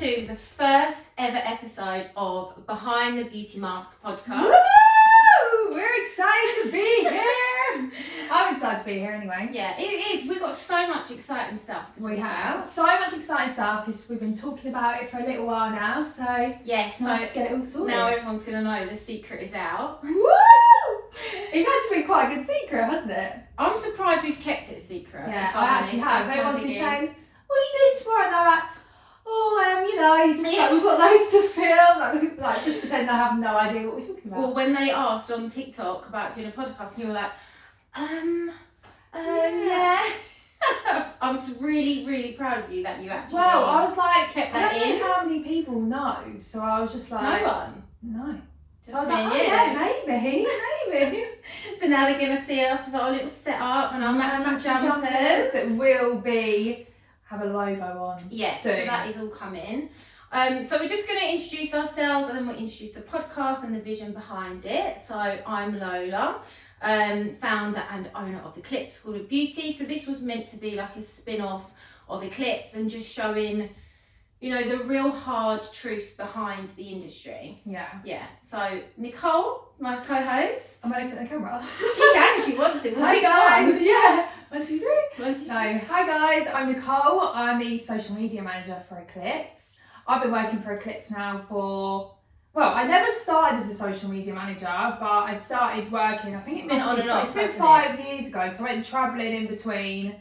to the first ever episode of Behind the Beauty Mask podcast. Woo! We're excited to be here. I'm excited to be here anyway. Yeah, it is. We've got so much exciting stuff to talk about. So much exciting stuff. We've been talking about it for a little while now, so yes, let's get it all sorted. Now everyone's going to know the secret is out. Woo! It's actually been quite a good secret, hasn't it? I'm surprised we've kept it secret. Yeah, I actually have. Everyone's been saying, what are you doing tomorrow? And I'm like, we've got loads to film. Like, just pretend I have no idea what we're talking about. Well, when they asked on TikTok about doing a podcast, you were like, yeah. I was really, really proud of you that you actually. Well, I was like, kept I that don't in. know how many people know, so I was just like, No one. No. Just So I was saying, like, maybe. So now they're going to see us with our little setup and our matching jumpers that will have a logo on. Yes, soon. so that is all coming. So we're just going to introduce ourselves and then we'll introduce the podcast and the vision behind it. So I'm Lola, founder and owner of Eclipse School of Beauty. So this was meant to be like a spin-off of Eclipse and just showing, the real hard truths behind the industry. Yeah. Yeah. So Nicole, my co-host. I'm ready for the camera. You can if you want to. Hi guys. Yeah. 1, 2, 3. 1, 2, 3. No. Hi guys. I'm Nicole. I'm the social media manager for Eclipse. I've been working for Eclipse now I never started as a social media manager, but I started working. I think it's been on and off. It's been 5 years ago because I went travelling in between.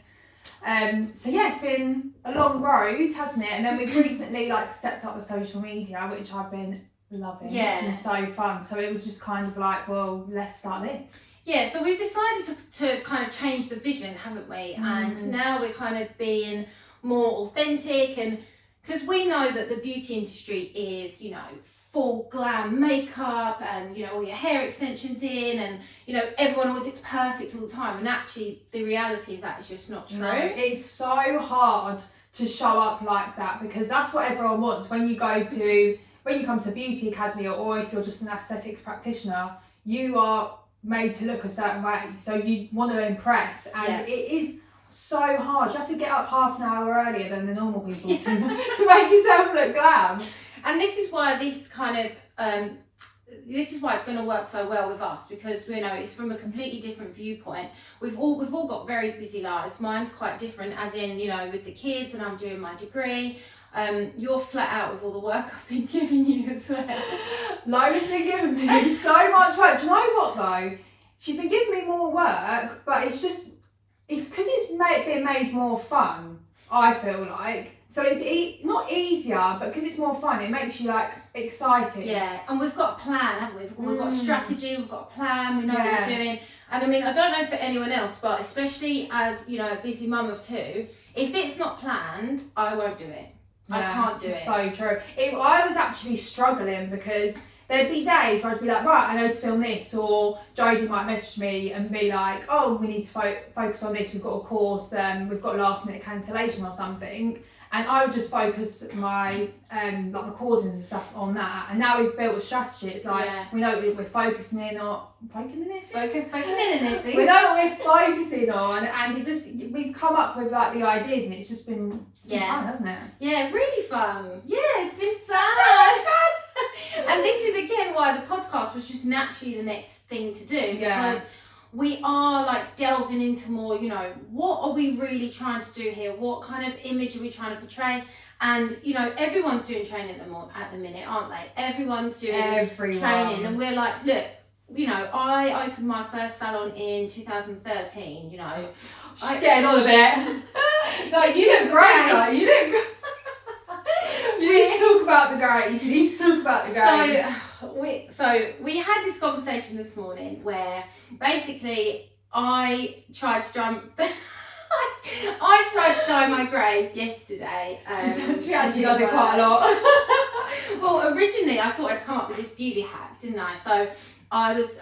So yeah, it's been a long road, hasn't it? And then we've recently stepped up the social media, which I've been loving. Yeah. It's been so fun. So it was just kind of like, well, let's start this. Yeah, so we've decided to kind of change the vision, haven't we? And now we're kind of being more authentic, and because we know that the beauty industry is, full glam makeup and, all your hair extensions in and, everyone always looks perfect all the time. And actually the reality of that is just not true. No, it's so hard to show up like that because that's what everyone wants. When you come to Beauty Academy or if you're just an aesthetics practitioner, you are made to look a certain way. So you want to impress and it is so hard. You have to get up half an hour earlier than the normal people to make yourself look glam. And this is why this is why it's going to work so well with us, because it's from a completely different viewpoint. We've all got very busy lives. Mine's quite different, as in with the kids, and I'm doing my degree. You're flat out with all the work I've been giving you as well. Lola's been giving me so much work. Do you know what though? She's been giving me more work, but it's because it's been made more fun, I feel like. So it's not easier, but because it's more fun, it makes you excited. Yeah, and we've got a plan, haven't we? We've got a strategy, we've got a plan, we know what we're doing. And I don't know for anyone else, but especially as, a busy mum of 2, if it's not planned, I won't do it. I can't do it. So true. I was actually struggling because there'd be days where I'd be like, right, I know to film this, or Jodie might message me and be like, oh, we need to focus on this, we've got a course, we've got last minute cancellation or something. And I would just focus my recordings and stuff on that. And now we've built a strategy. It's we know we're focusing in on Focusing in this. We know what we're focusing on, and we've come up with the ideas, and it's just been fun, hasn't it? Yeah, really fun. Yeah, it's been fun. And this is again why the podcast was just naturally the next thing to do, because we are delving into more, what are we really trying to do here? What kind of image are we trying to portray? And, everyone's doing training at the minute, aren't they? Everyone's doing training. And we're like, look, I opened my first salon in 2013, She's getting on a bit. No, you look great though. You look You need to talk about the guys. So we had this conversation this morning where basically I tried to dye my greys yesterday. She actually does it quite a lot. Well, originally I thought I'd come up with this beauty hack, didn't I? So I was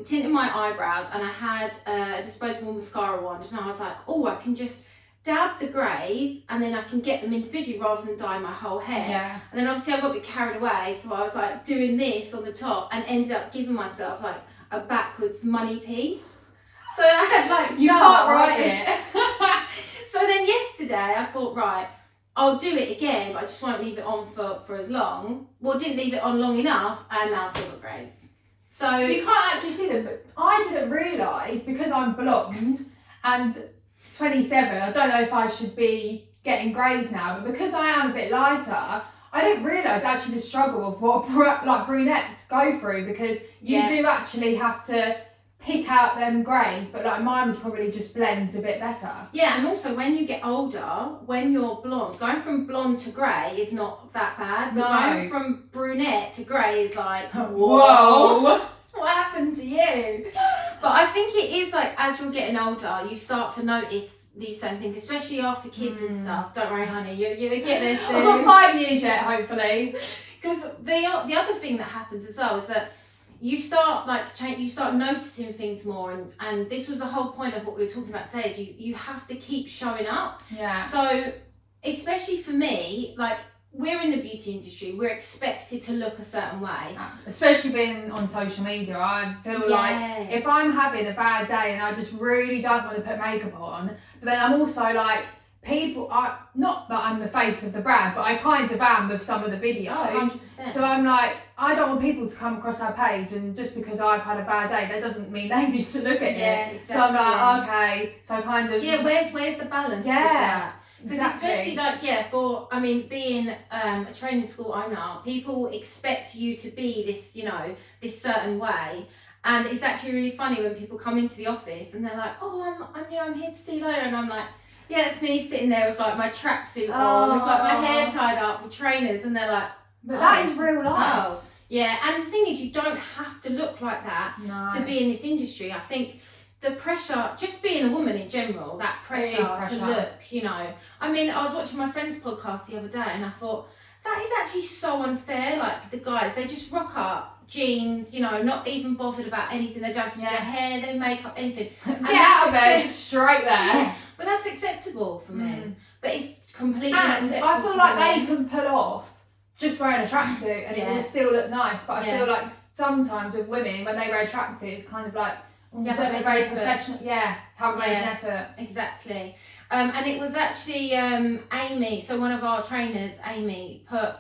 tinting my eyebrows and I had a disposable mascara wand, and I was like, oh, I can just dab the greys and then I can get them individually rather than dye my whole hair. Yeah. And then obviously I got a bit carried away, so I was doing this on the top and ended up giving myself a backwards money piece. So I had you can't write it. So then yesterday I thought, right, I'll do it again, but I just won't leave it on for as long. Well, didn't leave it on long enough, and now I've still got greys. So you can't actually see them, but I didn't realise, because I'm blonde and 27, I don't know if I should be getting greys now, but because I am a bit lighter, I didn't realise actually the struggle of what like brunettes go through, because you do actually have to pick out them greys, but like mine would probably just blend a bit better. Yeah, and also when you get older, when you're blonde, going from blonde to grey is not that bad. But going from brunette to grey is like, whoa. What happened to you? But I think it is like, as you're getting older, you start to notice these certain things, especially after kids and stuff. Don't worry, honey, you'll get there soon. I've got 5 years yet, hopefully. Because the other thing that happens as well is that you start you start noticing things more, and this was the whole point of what we were talking about today, is you have to keep showing up. Yeah. So especially for me, like, we're in the beauty industry, we're expected to look a certain way. Especially being on social media, I feel like if I'm having a bad day and I just really don't want to put makeup on, but then I'm also like, people are, not that I'm the face of the brand, but I kind of am with some of the videos. 100%. So I'm like, I don't want people to come across our page, and just because I've had a bad day, that doesn't mean they need to look at it. Exactly. So I'm like, okay, so I kind of... Yeah, where's the balance of that? Because especially being a training school owner, people expect you to be this, this certain way. And it's actually really funny when people come into the office and they're like, oh, I'm here to see Lola, and I'm like, yeah, it's me sitting there with like my tracksuit on, with like my hair tied up with trainers, and they're like, but that is real life. Oh. Yeah, and the thing is, you don't have to look like that to be in this industry. I think the pressure, just being a woman in general, that pressure to look, I mean, I was watching my friend's podcast the other day and I thought, that is actually so unfair. Like, the guys, they just rock up, jeans, not even bothered about anything. They don't have to do their hair, their makeup, anything. And get out of bed, straight there. Yeah, but that's acceptable for men. But it's completely unacceptable. I feel like they can pull off just wearing a tracksuit and it will still look nice. But I feel like sometimes with women, when they wear a tracksuit, it's kind of like, don't be very professional. Yeah, haven't made an effort. Exactly. And it was actually Amy, so one of our trainers, Amy, put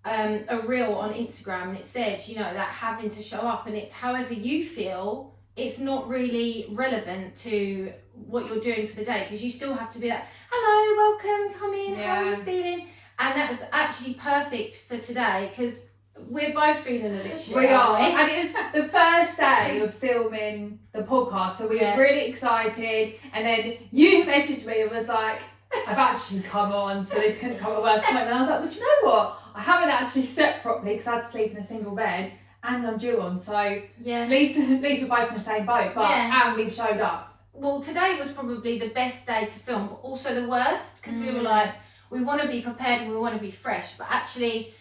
a reel on Instagram, and it said, that having to show up, and it's however you feel, it's not really relevant to what you're doing for the day, because you still have to be like, hello, welcome, come in, how are you feeling? And that was actually perfect for today, because we're both feeling a bit shit. We are. And it was the first day of filming the podcast, so we was really excited. And then you messaged me and was like, I've actually come on, so this couldn't come at a worse point. And I was like, but you know what? I haven't actually slept properly because I had to sleep in a single bed, and I'm due on. So at least we're both in the same boat, and we've showed up. Well, today was probably the best day to film, but also the worst, because we were like, we want to be prepared and we want to be fresh, but actually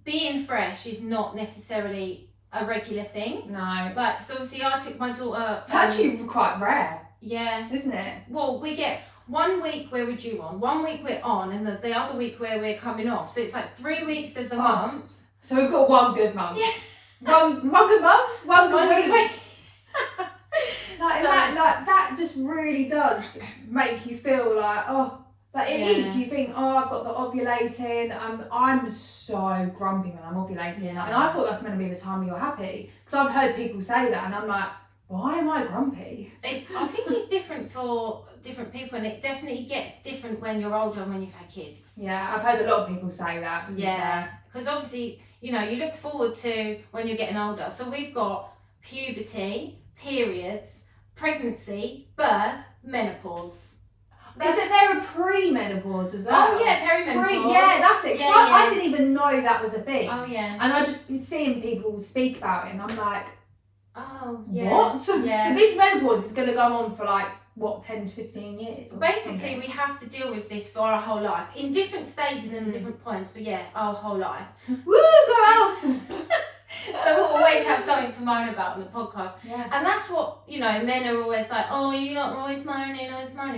being fresh is not necessarily a regular thing. No. Like, so obviously I took my daughter... It's actually quite rare. Yeah. Isn't it? Well, we get 1 week where we're due on, 1 week we're on, and the other week where we're coming off. So it's like 3 weeks of the month. So we've got one good month. Yeah. one good month, one good week. That just really does make you feel like, but it is. You think, I've got the ovulating. I'm so grumpy when I'm ovulating, and I thought that's meant to be the time you're happy, because I've heard people say that, and I'm like, why am I grumpy? I think it's different for different people, and it definitely gets different when you're older and when you've had kids. Yeah, I've heard a lot of people say that. Because obviously, you look forward to when you're getting older. So we've got puberty, periods, pregnancy, birth, menopause. Isn't there a pre-menopause as well? Oh yeah, perimenopause. That's it. I didn't even know that was a thing. Oh yeah. And I just seeing people speak about it, and I'm like, oh yeah. What? Yeah. So this menopause is going to go on for like, what, 10 to 15 years? Basically, we have to deal with this for our whole life, in different stages and different points, but our whole life. Woo, girls! So we'll always have something to moan about on the podcast. Yeah. And that's what, men are always like, oh, you're not always moaning,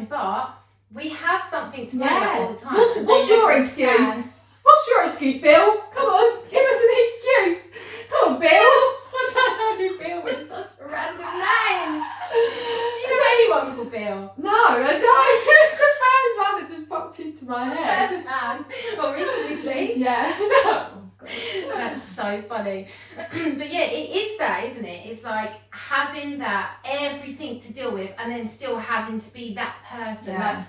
but we have something to moan about all the time. What's your excuse? What's your excuse, Bill? Come on, give us an excuse. Come on, Bill. I don't know who Bill is. Such a random name. Do you know anyone called Bill? No, I don't. It's the first one that just popped into my head. First man. Yeah. No. That's so funny. But yeah, it is that, isn't it? It's like having that everything to deal with, and then still having to be that person. Yeah. Like,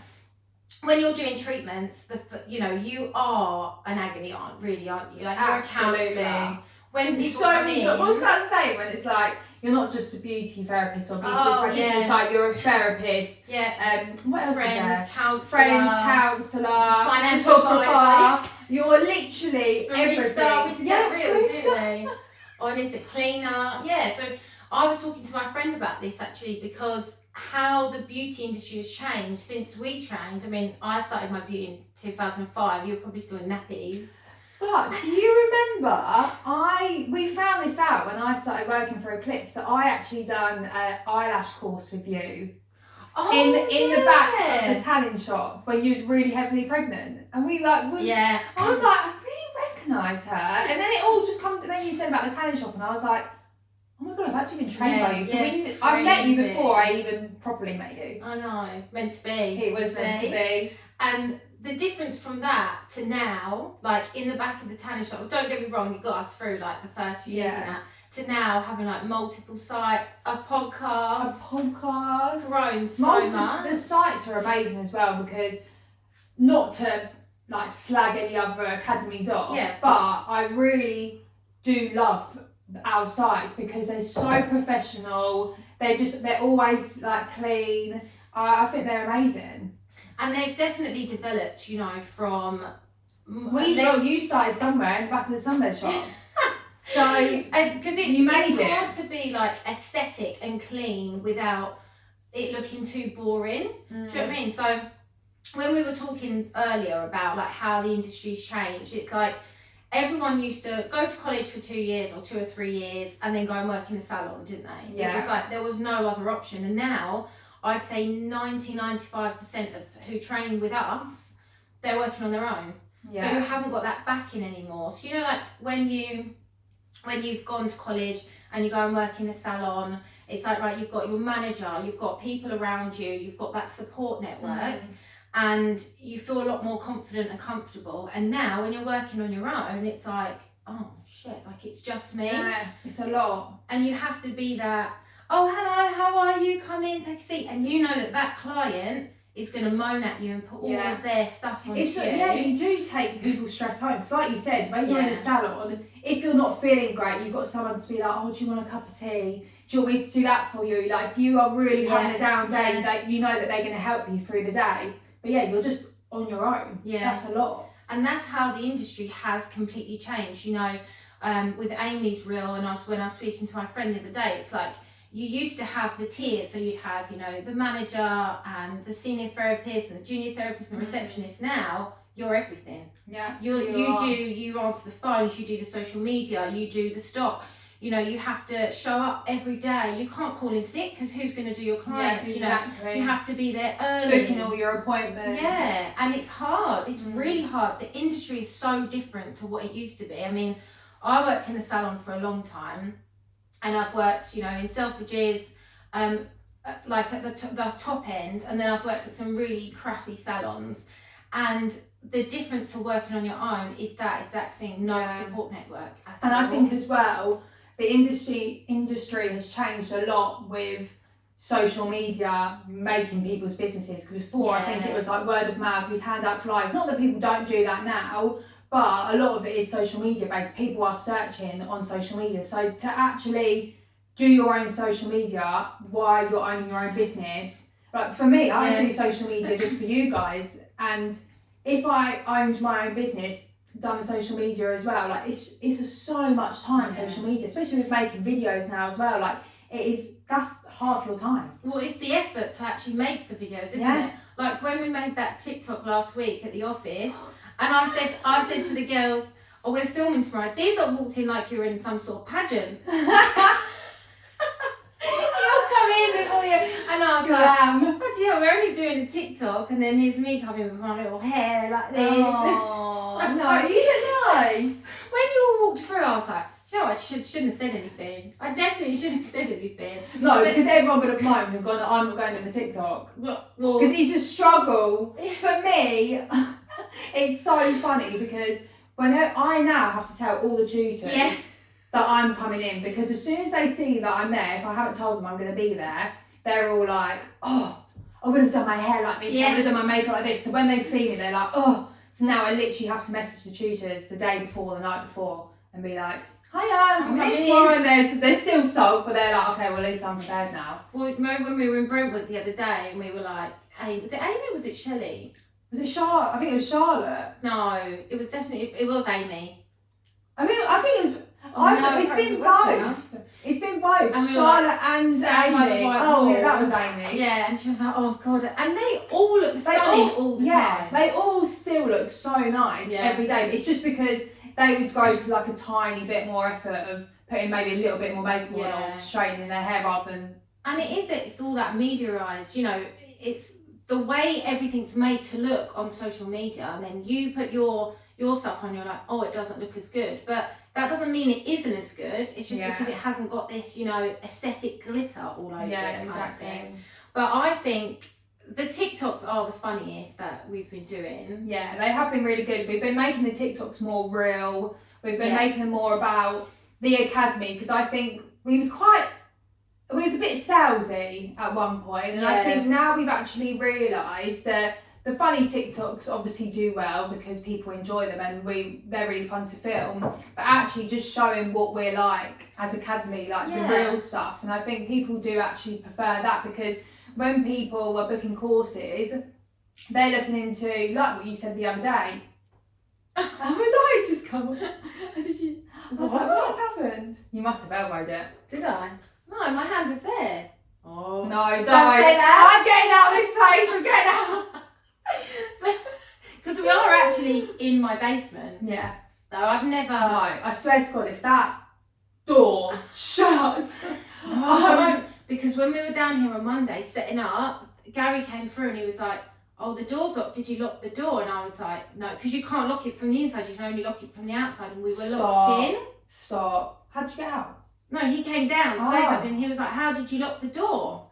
when you're doing treatments, you are an agony aunt, really, aren't you? Like, you're a counsellor. When people come in, what's that saying when it's like, you're not just a beauty therapist or beauty practitioner, yeah. it's like you're a therapist. Yeah. What else Friends, is there? counsellor. Friends, counsellor, Financial photographer. You're literally everything. We did that real, didn't we? Honestly, cleaner. Yeah, so I was talking to my friend about this actually, because how the beauty industry has changed since we trained. I mean, I started my beauty in 2005. You were probably still in nappies. But do you remember, we found this out when I started working for Eclipse, that I actually done an eyelash course with you in the back of the talent shop when you was really heavily pregnant, and we I was like, I really recognise her, and then it all just come. And then you said about the talent shop, and I was like, oh my god, I've actually been trained by you. So I've met you before I even properly met you. I know, meant to be. It was meant to be. And the difference from that to now, like in the back of the tanning shop, don't get me wrong, it got us through like the first few years and that, to now having like multiple sites, a podcast, grown so much. The sites are amazing as well, because not to like slag any other academies off, but I really do love our sites because they're so professional. They're always like clean. I think they're amazing. And they've definitely developed, you know, from... you started somewhere in the back of the sunbed shop. So, because it's hard to be like aesthetic and clean without it looking too boring. Do you know what I mean? So, when we were talking earlier about like how the industry's changed, it's like everyone used to go to college for 2 years or 2 or 3 years and then go and work in a salon, didn't they? Yeah. It was like there was no other option. And now I'd say 95% of who train with us, they're working on their own. Yeah. So you haven't got that backing anymore. So, you know, like when you've gone to college and you go and work in a salon, it's like, right, you've got your manager, you've got people around you, you've got that support network, and you feel a lot more confident and comfortable. And now when you're working on your own, it's like, oh shit, like it's just me. Yeah, it's a lot. And you have to be that, oh, hello, how are you? Come in, take a seat. And you know that client is going to moan at you and put all of their stuff on you. Yeah, you do take people's stress home. Because like you said, when you're in a salon, if you're not feeling great, you've got someone to be like, oh, do you want a cup of tea? Do you want me to do that for you? Like, if you are really having a down day, you know that they're going to help you through the day. But yeah, you're just on your own. Yeah. That's a lot. And that's how the industry has completely changed. You know, with Amy's reel, and when I was speaking to my friend the other day, it's like, you used to have the tiers, so you'd have, you know, the manager and the senior therapist and the junior therapist and the receptionist. Now you're everything. Yeah. You answer the phones, you do the social media, you do the stock. You know, you have to show up every day. You can't call in sick because who's going to do your clients? Exactly. You know, you have to be there early. Booking all your appointments. Yeah, and it's hard. It's really hard. The industry is so different to what it used to be. I mean, I worked in a salon for a long time. And I've worked, you know, in Selfridges, like at the top end, and then I've worked at some really crappy salons. And the difference to working on your own is that exact thing, no support network at all. I think as well, the industry has changed a lot with social media making people's businesses. Because before, I think it was like word of mouth, you'd hand out flyers. Not that people don't do that now, but a lot of it is social media based. People are searching on social media. So to actually do your own social media while you're owning your own business, like for me, I do social media just for you guys. And if I owned my own business, done social media as well, like it's so much time, social media, especially with making videos now as well. Like that's half your time. Well, it's the effort to actually make the videos, isn't it? Like when we made that TikTok last week at the office, and I said to the girls, oh, we're filming tomorrow. These are walked in like you're in some sort of pageant. You'll come in with all your... And I was like, but yeah, we're only doing a TikTok, and then here's me coming with my little hair like this. Oh, no, you look nice. When you all walked through, I was like, you know, I shouldn't have said anything. I definitely shouldn't have said anything. No, because everyone would have moaned and gone, I'm going to the TikTok. Well, because it's a struggle. For me, it's so funny because I now have to tell all the tutors Yes. that I'm coming in, because as soon as they see that I'm there, if I haven't told them I'm going to be there, they're all like, oh, I would have done my hair like this, I would have done my makeup like this. So when they see me, they're like, oh. So now I literally have to message the tutors the day before, the night before, and be like, hiya, I'm coming tomorrow. And they're still sulked, but they're like, okay, well, at least I'm prepared now. Well, remember when we were in Brentwood the other day and we were like, hey, was it Amy or was it Shelley? Was it Charlotte? I think it was Charlotte. No, it was Amy. I think it was. It's been both. It's been both. And Charlotte and Amy. Oh yeah, that was Amy. Yeah, and she was like, oh god, and they all look stunning all the time. They all still look so nice every day. It's just because they would go to like a tiny bit more effort of putting maybe a little bit more makeup on or straightening their hair rather than. And it's all that mediaised. You know, it's the way everything's made to look on social media, and then you put your stuff on, you're like, oh, it doesn't look as good, but that doesn't mean it isn't as good. It's just because it hasn't got this, aesthetic glitter all over it. Yeah, exactly. But I think the TikToks are the funniest that we've been doing. Yeah, they have been really good. We've been making the TikToks more real. We've been making them more about the academy, because I think we was a bit salesy at one point, and I think now we've actually realised that the funny TikToks obviously do well because people enjoy them and they're really fun to film, but actually just showing what we're like as academy, like the real stuff. And I think people do actually prefer that, because when people were booking courses, they're looking into, like what you said the other day. Oh, my light just come on. Did you? I was like, what's happened? You must have elbowed it. Did I? No, my hand was there. Oh. No, don't say that. I'm getting out of this place. I'm getting out. Because we are actually in my basement. Yeah. No, I've never. No, I swear to God, if that door shuts. Because when we were down here on Monday setting up, Gary came through and he was like, oh, the door's locked. Did you lock the door? And I was like, no, because you can't lock it from the inside. You can only lock it from the outside. And we were locked in. Stop. How'd you get out? No, he came down to say something. And he was like, how did you lock the door?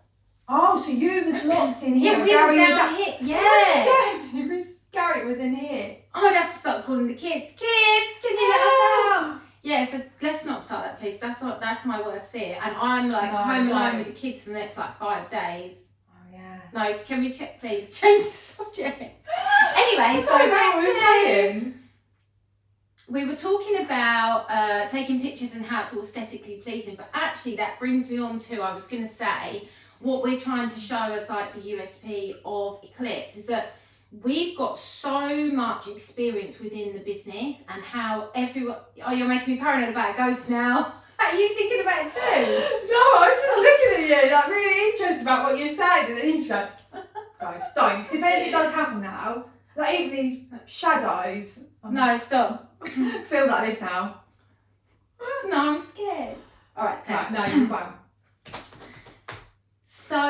Oh, so you was locked in here. Yeah, we were down here. Yeah. Gary was in here. I'd have to start calling the kids. Kids, can you let us out? Yeah, so let's not start that, please. That's my worst fear. And I'm like home alone with the kids for the next 5 days. Oh yeah. No, can we please change the subject? Anyway, so back to we were talking about taking pictures and how it's all aesthetically pleasing, but actually that brings me on to, I was going to say, what we're trying to show as like the USP of Eclipse is that we've got so much experience within the business, and how everyone. Oh, you're making me paranoid about ghosts now. Are you thinking about it too? No, I was just looking at you, like really interested about what you're saying, and then you just go, guys, don't. Because if anything does happen now, like even these shadows. No, stop. Feel like this now. No, I'm scared. All right, right, no, you're fine. So,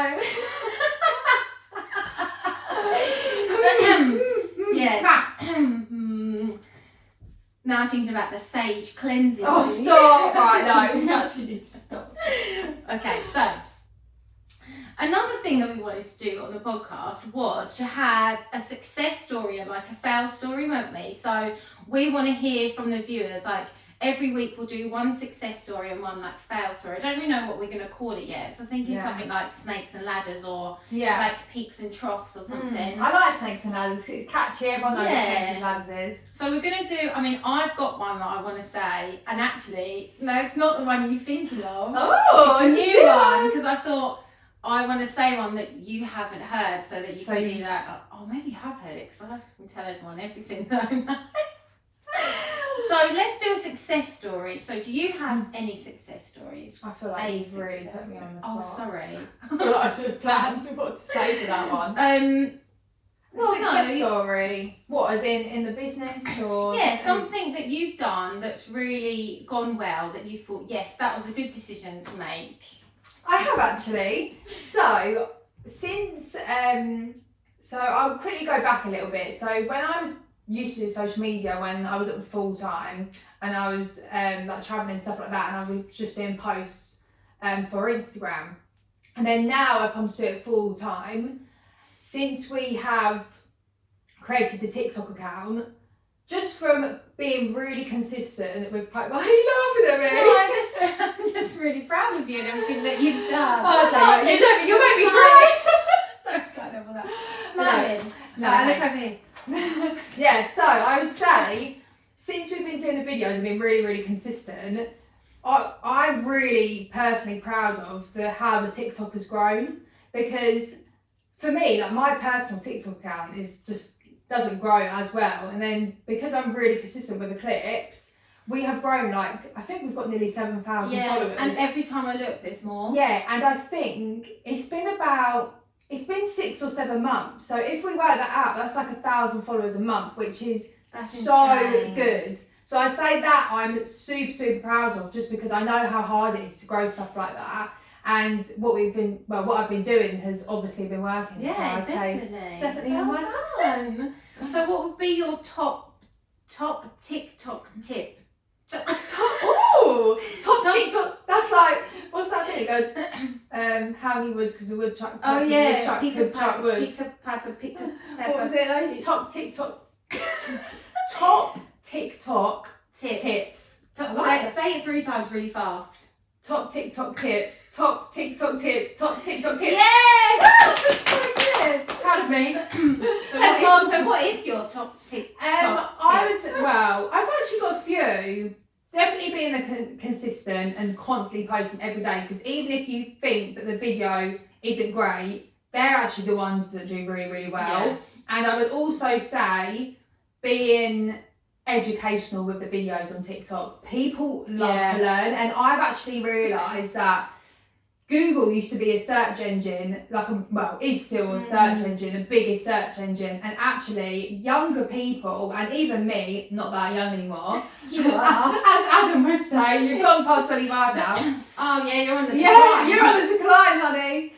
yes. Now I'm thinking about the sage cleansing. Oh, stop! Right, no, we actually need to stop. Okay, so another thing that we wanted to do on the podcast was to have a success story and like a fail story, weren't we? So we want to hear from the viewers, like every week we'll do one success story and one like fail story. I don't really know what we're going to call it yet. So I was thinking something like snakes and ladders, or like peaks and troughs or something. I like snakes and ladders because it's catchy. Everyone knows what snakes and ladders is. So we're going to do, I've got one that I want to say, and actually, no, it's not the one you're thinking of. Oh, it's a new one, because I thought I want to say one that you haven't heard, so that you can be like, oh, maybe you have heard it, because I can tell everyone everything that I know. So let's do a success story. So do you have any success stories? I feel like you've really put me on the spot. Oh, sorry. I feel like I should have planned what to say to that one. Success story. What, as in the business or? Yeah, something that you've done that's really gone well, that you thought, yes, that was a good decision to make. I have actually. So since so I'll quickly go back a little bit. So when I was used to do social media, when I was at full time and I was like traveling and stuff like that, and I was just doing posts for Instagram, and then now I've come to do it full time. Since we have created the TikTok account, just from being really consistent with, why are you laughing at me? No, I'm just really proud of you and everything that you've done. Oh, don't you make me cry. No, I can't know that. Smiling. No, Look over here. Yeah, so I would say, since we've been doing the videos and been really, really consistent, I'm really personally proud of how the TikTok has grown, because for me, like, my personal TikTok account doesn't grow as well, and then because I'm really consistent with Eclipse, we have grown, like, I think we've got nearly 7,000 followers. And every time I look, there's more. Yeah, and I think it's been 6 or 7 months. So if we work that out, that's like 1,000 followers a month, which is insane. Good. So I say that I'm super, super proud of, just because I know how hard it is to grow stuff like that. And what I've been doing has obviously been working. Yeah, so I'd definitely. say it's definitely my success. So what would be your top TikTok tip? Top TikTok. That's like, what's that thing? It goes, how many woods? Because the woodchuck. Oh yeah, picked a pepper. What was it though? Top TikTok. Top TikTok tips. Say it 3 times really fast. Top TikTok tips. Top TikTok tips. Top TikTok tips. Yeah! That's so good. Proud of me. So what is your top TikTok I would say, well, I've actually got a few. Definitely being consistent and constantly posting every day, because even if you think that the video isn't great, they're actually the ones that do really, really well. Yeah. And I would also say being educational with the videos on TikTok. People love to learn, and I've actually realised that Google used to be a search engine, is still a search engine, the biggest search engine, and actually younger people, and even me, not that young anymore, You are. as Adam would say, you've gone past 25 now. Oh yeah, you're on the Yeah, decline. you're on the decline, honey.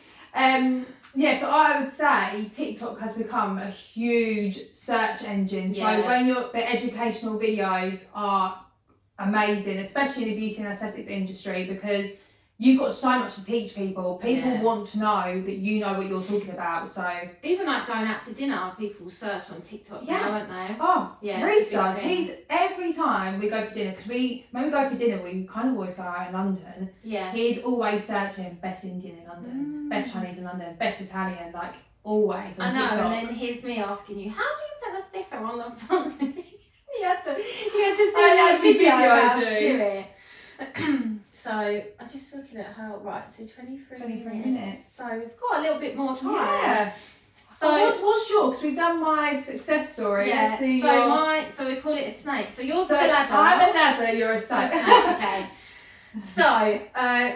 So I would say TikTok has become a huge search engine. Yeah. So when the educational videos are amazing, especially in the beauty and aesthetics industry, because you've got so much to teach people. People want to know that you know what you're talking about. So even like going out for dinner, people search on TikTok now, don't they? Oh, yeah, Reese does. He's every time we go for dinner, because when we go for dinner, we kind of always go out in London. Yeah. He's always searching best Indian in London, best Chinese in London, best Italian, like always on TikTok. And then here's me asking you, how do you put the sticker on the front? you had to see I the actually video video how to do. do it. So I'm just looking at how, right, so 23 minutes. So we've got a little bit more time. Yeah. So what's your, because we've done my success story. Yeah. Let's do so we call it a snake. So yours is a So ladder. I'm a ladder, you're a snake. Okay. So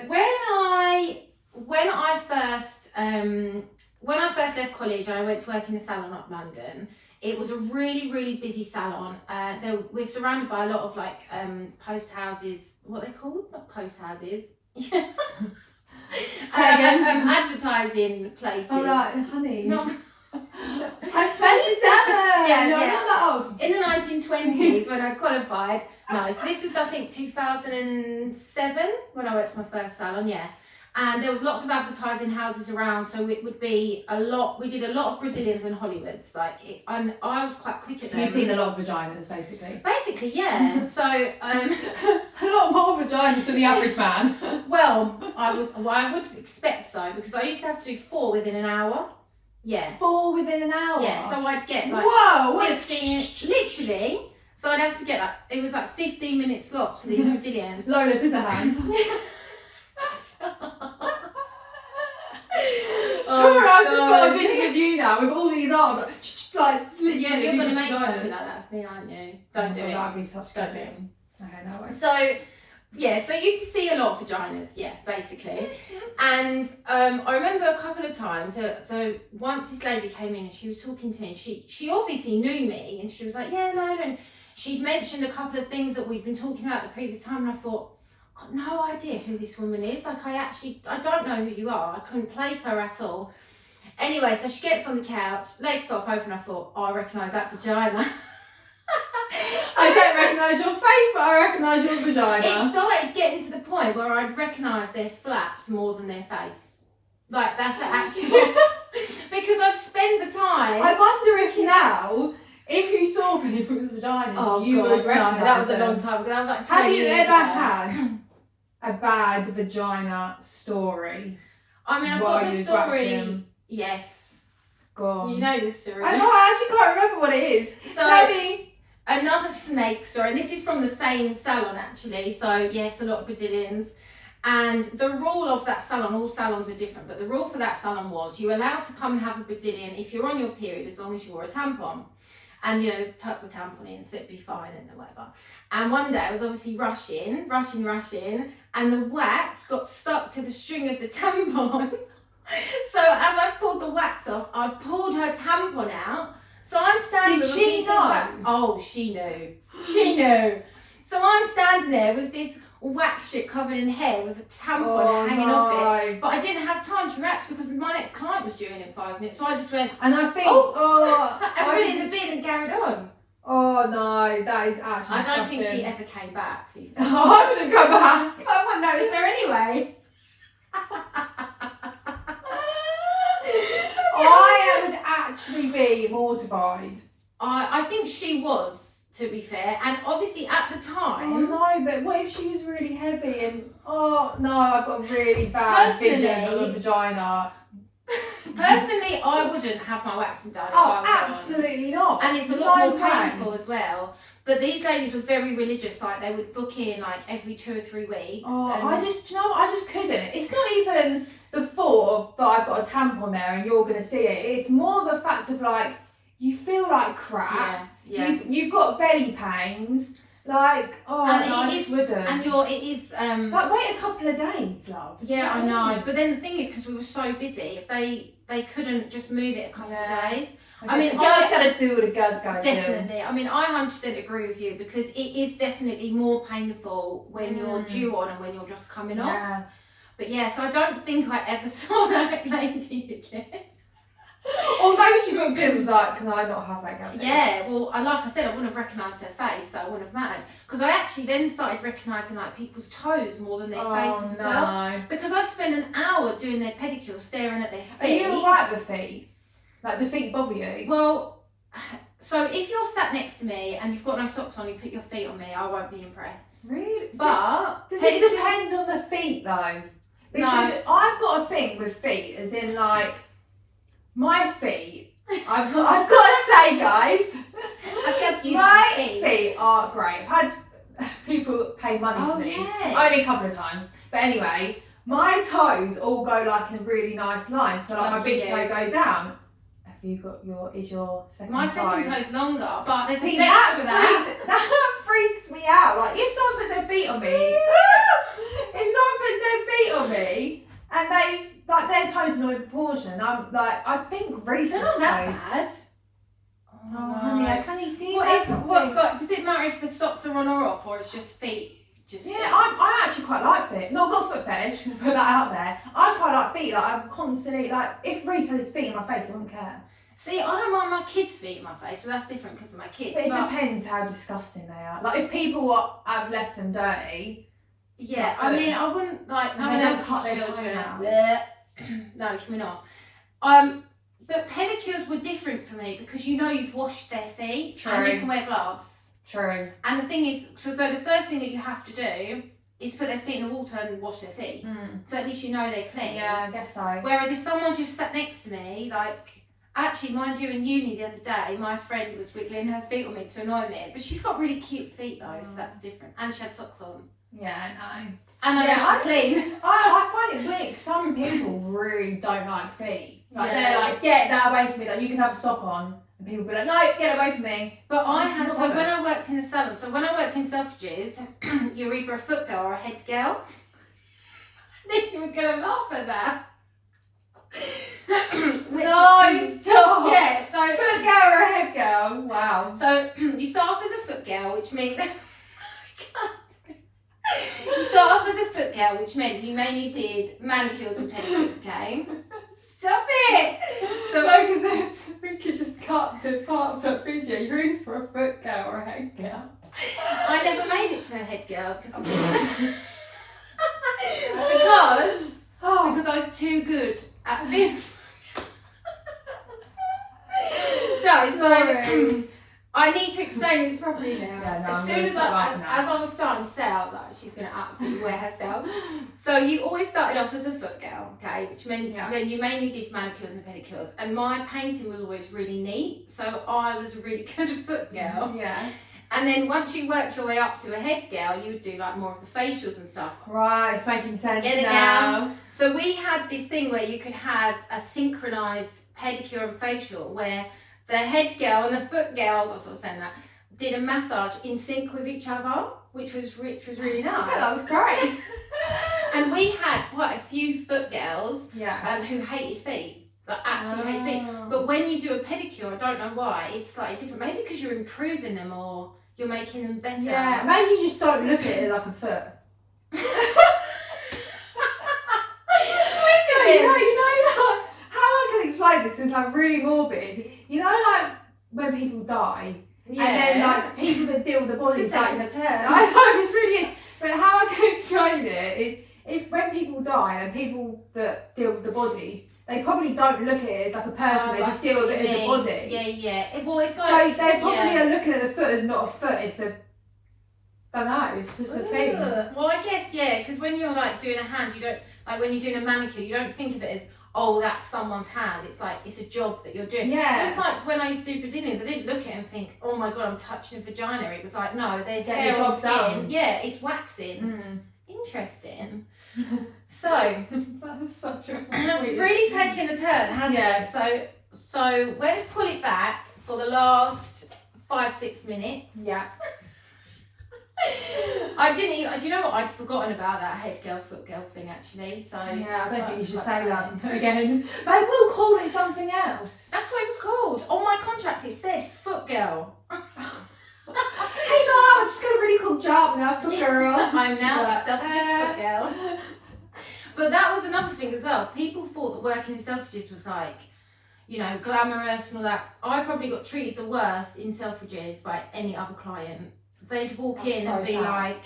when I first left college and I went to work in a salon up London, it was a really, really busy salon. We're surrounded by a lot of like post houses. What are they called? Not post houses. Advertising places. Oh right, honey. No. I'm 27. Yeah, no, yeah. I'm not that old. In the 1920s when I qualified. No, so this was I think 2007 when I went to my first salon. Yeah. And there was lots of advertising houses around, so it would be a lot. We did a lot of Brazilians and Hollywoods, and I was quite quick at them. You've seen a lot of vaginas, basically. Basically, yeah. So a lot more vaginas than the average man. well, I would expect so, because I used to have to do 4 within an hour. Yeah. 4 within an hour. Yeah. So I'd get like 15, literally. So I'd have to get it was like 15-minute slots for these Brazilians. Lola Scissorhands. Sure, I've just got a vision of you now with all these arms, like literally. Yeah, you're gonna make vaginas. something like that for me, aren't you? Don't do it. That'd be such Don't good do it. thing. Okay, no worries. So, yeah, so I used to see a lot of vaginas, yeah, basically. And I remember a couple of times, so once this lady came in and she was talking to me, and she obviously knew me, and she was like, yeah, no, and she'd mentioned a couple of things that we'd been talking about the previous time, and I thought, I've got no idea who this woman is. Like, I don't know who you are. I couldn't place her at all. Anyway, so she gets on the couch, legs flop open, I thought, I recognise that vagina. I don't recognise your face, but I recognise your vagina. It started getting to the point where I'd recognise their flaps more than their face. Like, that's actually... because I'd spend the time... I wonder if now, if you saw people's vaginas, Oh, you God, would recognise no, that was a them. long time ago. That was like 20 Have you years ever ago. had a bad vagina story? I mean, I've while got the you was story. waxing? Yes. Go on. You know this story. I know, I actually can't remember what it is. So, Tell me. another snake story, and this is from the same salon actually. So yes, a lot of Brazilians. And the rule of that salon, all salons are different, but the rule for that salon was you're allowed to come and have a Brazilian if you're on your period, as long as you wore a tampon. And, you know, tuck the tampon in, so it'd be fine and whatever. And one day I was obviously rushing, and the wax got stuck to the string of the tampon. So as I pulled the wax off, I pulled her tampon out. So I'm standing Did with a she piece of know? wax. Oh, she knew. She knew. So I'm standing there with this wax strip covered in hair with a tampon hanging off it. But I didn't have time to react because my next client was due in 5 minutes. So I just went, And I think, and put it in the bin and carried on. Oh no, that is actually I don't think disgusting. she ever came back, to be fair. I wouldn't go back. I wouldn't notice her anyway. I would actually be mortified. I think she was, to be fair. And obviously at the Oh time... no, but what if she was really heavy and, oh no, I've got a really bad vision of a vagina. Personally, I wouldn't have my waxing done if Oh, I was on. absolutely not. And it's a lot more pain. painful as well. But these ladies were very religious, like they would book in like every 2 or 3 weeks. Oh, and I just couldn't. It's not even the thought of that I've got a tampon there and you're gonna see it. It's more the fact of like you feel like crap. Yeah. You've got belly pains. Like, oh And no, I it just is- wouldn't. And it is like wait a couple of days, love. yeah, I know. But then the thing is, because we were so busy, if they couldn't just move it a couple of days. I mean, the girls gotta do what the girls gotta do. Definitely. I mean, I 100% agree with you because it is definitely more painful when you're due on and when you're just coming off. But yeah, so I don't think I ever saw that lady again. Or maybe she booked in and was like, can I not have that girl? Yeah, well, like I said, I wouldn't have recognised her face, so I wouldn't have mattered. Because I actually then started recognising like people's toes more than their faces as well. Because I'd spend an hour doing their pedicure, staring at their Are feet. you alright with feet? Like, do feet bother you? Well, so if you're sat next to me and you've got no socks on, you put your feet on me, I won't be impressed. Really? But Does it depend on the feet though? Because I've got a thing with feet, as in like my feet. I've got to say, guys, my feet are great. I've had people pay money for these, only a couple of times. But anyway, my toes all go like in a really nice line. So like my big toe goes down. Have you got is your second toe? My second toe's longer, but there's See, a fix for that. That freaks me out. Like if someone puts their feet on me, and they've like their toes are not in proportion, I'm like, I think Reese's They're not that toes. bad. Oh, honey, I can't even see But does it matter if the socks are on or off, or it's just feet? Yeah, I actually quite like feet. Not got foot fetish, put that out there. I quite like feet. Like I'm constantly like, if Reese had his feet in my face, I wouldn't care. See, I don't mind my kids' feet in my face, but that's different because of my kids. But it depends how disgusting they are. Like if people have left them dirty. Yeah, I mean, I wouldn't like no one else's children. No, can we not? But pedicures were different for me because you know you've washed their feet and you can wear gloves. True. And the thing is, so the first thing that you have to do is put their feet in the water and wash their feet. So at least you know they're clean. Yeah, I guess so. Whereas if someone just sat next to me, like, actually, mind you, in uni the other day, my friend was wiggling her feet on me to annoy me. But she's got really cute feet though, so that's different. And she had socks on. Yeah, I know. And I know she's clean. I find it weird. Some people really don't like feet. Like they're like, get that away from me. Like you can have a sock on. And people be like, no, get away from me. But I had, so when I worked in the salon, so when I worked in Selfridges, you're either a foot girl or a head girl. I knew you were going to laugh at that. No, stop. Yeah, so. Foot girl or a head girl? Wow. So you start off as a foot girl, which means. You start off as a foot girl, which meant you mainly did manicures and pedicures, okay? Stop it! So, no, because we could just cut the part of that video. You're in for a foot girl or a head girl. I never made it to a head girl because because I was too good at being. No, so I need to explain this properly now. Yeah, no, as soon as I was starting to say, I was like, she's going to absolutely wear herself. So you always started off as a foot girl, okay, which means when you mainly did manicures and pedicures, and my painting was always really neat, so I was a really good foot girl. Yeah. And then once you worked your way up to a head girl, you would do like more of the facials and stuff. Right, it's making sense Get it now. down. So we had this thing where you could have a synchronised pedicure and facial where the head girl and the foot girl, I've got to saying that, did a massage in sync with each other, which was really nice. Yeah, that was great. And we had quite a few foot girls Yeah. who hated feet. Like absolutely hated feet. But when you do a pedicure, I don't know why, it's slightly different. Maybe because you're improving them or you're making them better. Yeah, maybe you just don't look at it like a foot. Like, how I can explain this because I'm really morbid. You know, like when people die, and then like people that deal with the bodies, It's like taking a turn. I know this really is. But how I can explain it is, if when people die and people that deal with the bodies, they probably don't look at it as like a person. They just deal with it as a body. Yeah. It's So like, they probably are looking at the foot as not a foot. It's a, don't know. It's just a thing. Well, I guess because when you're like doing a hand, you don't like when you're doing a manicure, you don't think of it as, oh, that's someone's hand. It's like it's a job that you're doing. Yeah. It's like when I used to do Brazilians, I didn't look at it and think, oh my god, I'm touching a vagina. It was like, no, there's Get hair the on job skin. done. Yeah, it's waxing. Interesting. So That's such a. it's really taken a turn, hasn't it? So let's pull it back for the last 5-6 minutes. Yeah. I didn't even, do you know what? I'd forgotten about that head girl, foot girl thing actually. So Yeah, I don't think you should that's say quite that again. Maybe we'll call it something else. That's what it was called. On my contract it said foot girl. Hey no, I just got a really cool job now, foot girl. I'm now But, Selfridges foot girl. But that was another thing as well. People thought that working in Selfridges was like, you know, glamorous and all that. I probably got treated the worst in Selfridges by any other client. They'd walk That's in so and be sad. like,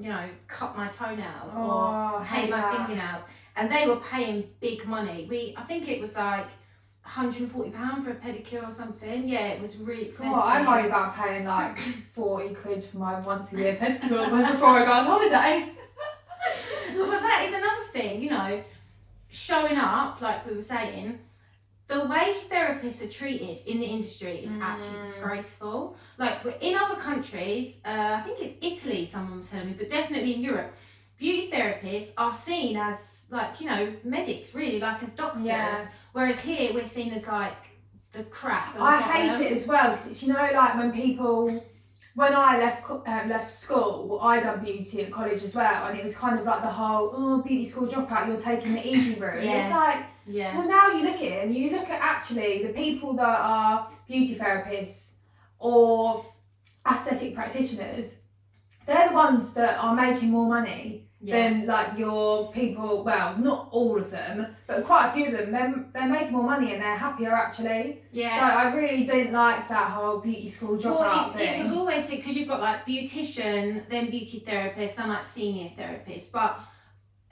you know, cut my toenails Oh, or paint my that. fingernails. And they were paying big money. I think it was like £140 for a pedicure or something. Yeah, it was really expensive. God, I'm worried about paying like 40 quid for my once a year pedicure before I go on holiday. But that is another thing, you know, showing up, like we were saying, the way therapists are treated in the industry is actually disgraceful. Like in other countries, I think it's Italy, someone was telling me, but definitely in Europe, beauty therapists are seen as like, you know, medics really, like as doctors. Yeah. Whereas here we're seen as like the crap. I hate it as well because it's, you know, like when I left school, I done beauty at college as well, and it was kind of like the whole beauty school dropout, you're taking the easy route. Yeah. It's like, yeah. well, now you look at it and you look at actually the people that are beauty therapists or aesthetic practitioners, they're the ones that are making more money than like your people. Well, not all of them, but quite a few of them. They're making more money and they're happier actually. Yeah. So I really didn't like that whole beauty school dropout thing. It was always because you've got like beautician, then beauty therapist, and like senior therapist. But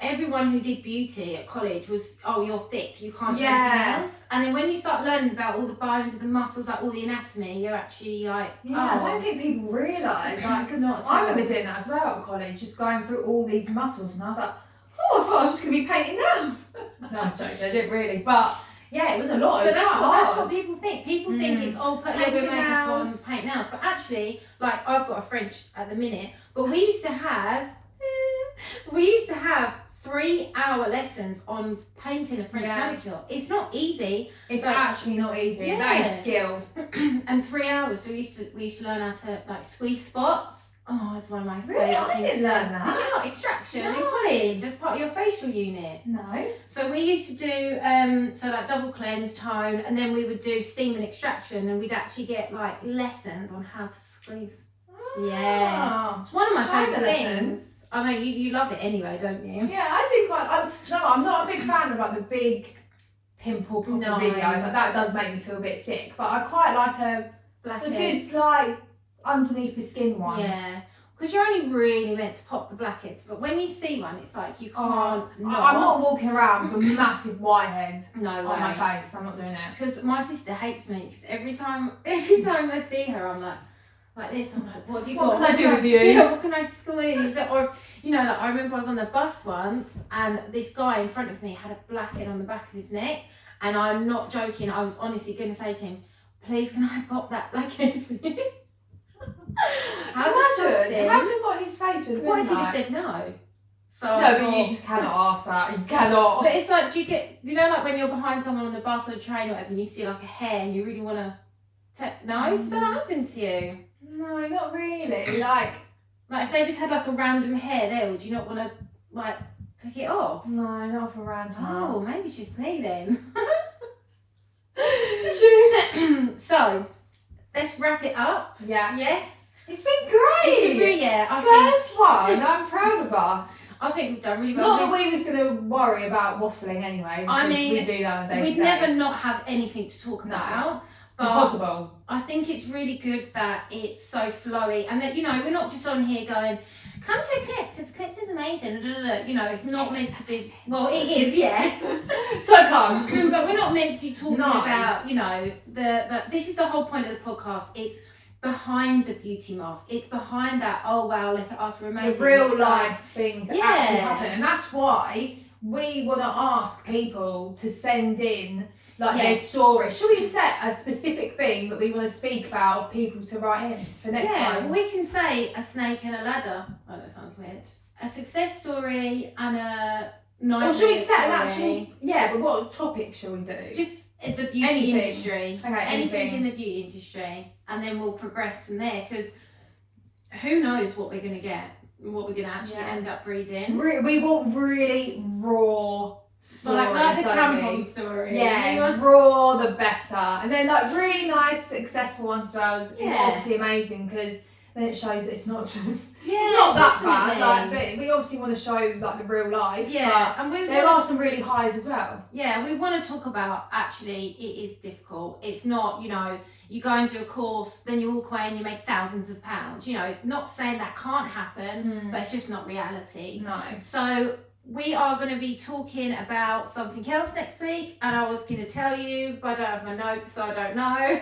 everyone who did beauty at college was, oh, you're thick, you can't do anything else. And then when you start learning about all the bones and the muscles, like all the anatomy, you're actually like, I don't think people realise, like, because I remember doing that as well at college, just going through all these muscles, and I was like, oh, I thought I was just going to be painting nails. No, I'm joking, I didn't really, but yeah, it was a lot. But that's what people think. People think it's, oh, put a little bit of Painting makeup on nails. and paint nails. But actually, like, I've got a French at the minute, but we used to have 3-hour lessons on painting a French manicure. It's not easy. It's actually not easy. Yeah. That is skill. And 3 hours. So we used to learn how to like squeeze spots. Oh, that's one of my Really? favourite I things. didn't learn that. Did you not? Extraction in No. college as part of your facial unit. No. So we used to do so like double cleanse, tone, and then we would do steam and extraction, and we'd actually get like lessons on how to squeeze. Yeah. It's one of my Shoulder favourite lessons. things. I mean, you love it anyway, don't you? Yeah, I do quite. Do you know what? I'm not a big fan of like the big pimple No. videos. Like, that does make me feel a bit sick. But I quite like a good like underneath the skin one. Yeah. because you're only really meant to pop the blackheads, but when you see one, it's like you can't I'm not walking around with a massive whitehead no on way. my face. I'm not doing it. Because my sister hates me, because every time I see her, I'm like this. I'm like, what have you got? What can I do with you? Yeah, what can I squeeze? Or, you know, like I remember I was on the bus once, and this guy in front of me had a blackhead on the back of his neck, and I'm not joking. I was honestly going to say to him, please, can I pop that blackhead for you? Imagine what his face would have been What if he like. just said no? So No, but you just cannot ask that. You cannot. But it's like, do you get, you know, like when you're behind someone on the bus or a train or whatever, and you see like a hair, and you really want to no? Does that not happen to you? No, not really. Like if they just had like a random hair there, would you not want to like pick it off? no, not for random. Oh, maybe it's just me then. Did you? So, let's wrap it up. Yeah. Yes. It's been great. First one. I'm proud of us. I think we've done really well. Not that we was going to worry about waffling anyway. I mean, we do that on a day to we'd day. never not have anything to talk about. But Impossible. I think it's really good that it's so flowy, and that, you know, we're not just on here going, come to Eclipse because Eclipse is amazing. You know, it's not meant to be. Well, it is, yeah. So come. But we're not meant to be talking about, you know, the. This is the whole point of the podcast. It's behind the beauty mask. It's behind that. Oh wow, look at us, we're amazing. The real life things that Yeah. actually happen, and that's why we want to ask people to send in like their stories. Should we set a specific thing that we want to speak about of people to write in for next time? We can say a snake and a ladder. Oh, that sounds weird. A success story and a nightmare. Or should we set an story. actual? Yeah, but what topic shall we do? Just the beauty Anything. industry. Okay, Anything in the beauty industry, and then we'll progress from there. Because who knows what we're gonna get, what we're gonna actually end up reading. We want really raw stories. Like the don't we? tampon story. Yeah, raw the better, and then like really nice, successful ones as well. Is obviously amazing because then it shows that it's not just it's not that bad. Like, but we obviously want to show like the real life. Yeah, but and there are some really highs as well. Yeah, we want to talk about actually it is difficult. It's not, you know, you go and do a course, then you walk away and you make thousands of pounds. You know, not saying that can't happen, but it's just not reality. No. So we are going to be talking about something else next week, and I was going to tell you, but I don't have my notes, so I don't know.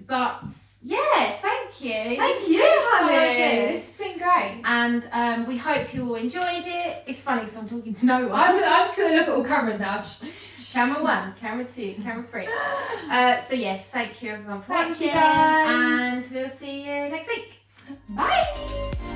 But yeah, thank you. Thank you, honey. This has been great. And we hope you all enjoyed it. It's funny because I'm talking to no one. I'm just going to look at all cameras now. Camera 1, camera 2, camera 3. So yes, thank you everyone for Thank watching. you guys. And we'll see you next week. Bye.